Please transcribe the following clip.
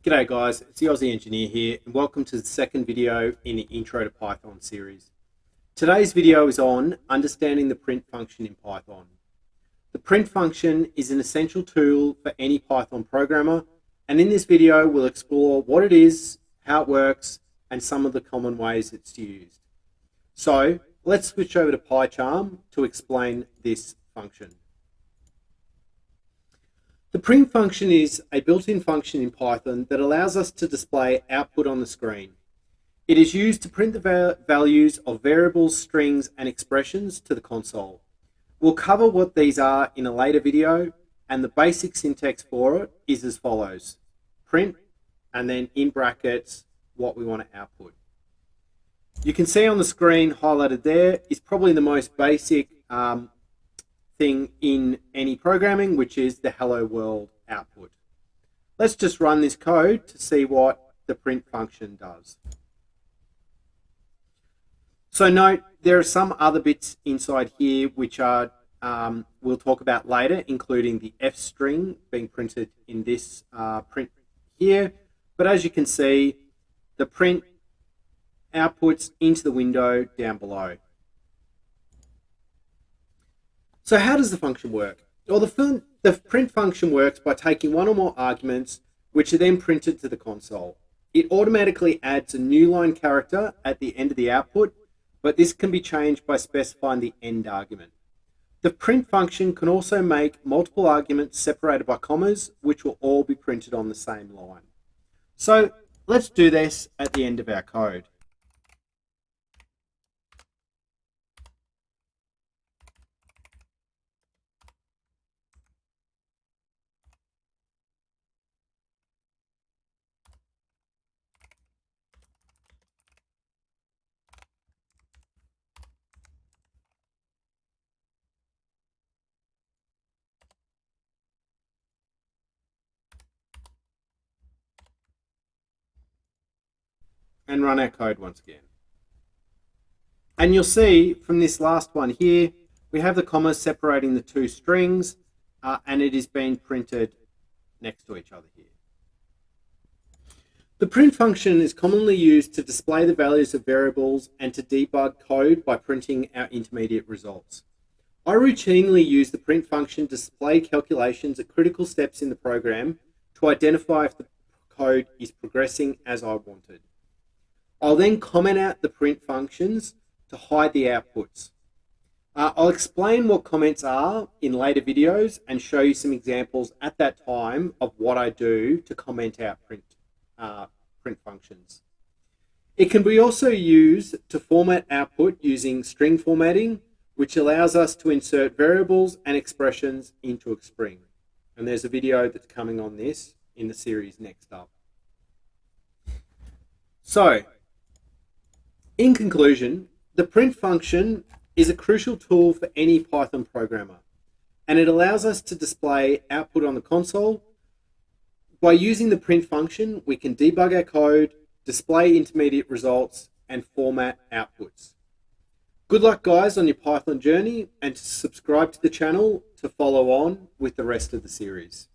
G'day guys, it's the Aussie Engineer here and welcome to the second video in the Intro to Python series. Today's video is on understanding the print function in Python. The print function is an essential tool for any Python programmer, and in this video we'll explore what it is, how it works, and some of the common ways it's used. So let's switch over to PyCharm to explain this function. The print function is a built-in function in Python that allows us to display output on the screen. It is used to print the values of variables, strings, and expressions to the console. We'll cover what these are in a later video, and the basic syntax for it is as follows. Print, and then in brackets, what we want to output. You can see on the screen highlighted there is probably the most basic thing in any programming, which is the hello world output. Let's just run this code to see what the print function does. So note, there are some other bits inside here which are we'll talk about later, including the F string being printed in this print here. But as you can see, the print outputs into the window down below. So how does the function work? Well, the print function works by taking one or more arguments which are then printed to the console. It automatically adds a new line character at the end of the output, but this can be changed by specifying the end argument. The print function can also make multiple arguments separated by commas, which will all be printed on the same line. So let's do this at the end of our code. And run our code once again. And you'll see from this last one here, we have the commas separating the two strings, and it is being printed next to each other here. The print function is commonly used to display the values of variables and to debug code by printing our intermediate results. I routinely use the print function to display calculations at critical steps in the program to identify if the code is progressing as I wanted. I'll then comment out the print functions to hide the outputs. I'll explain what comments are in later videos and show you some examples at that time of what I do to comment out print functions. It can be also used to format output using string formatting, which allows us to insert variables and expressions into a string. And there's a video that's coming on this in the series next up. So, in conclusion, the print function is a crucial tool for any Python programmer, and it allows us to display output on the console. By using the print function, we can debug our code, display intermediate results, and format outputs. Good luck, guys, on your Python journey, and to subscribe to the channel to follow on with the rest of the series.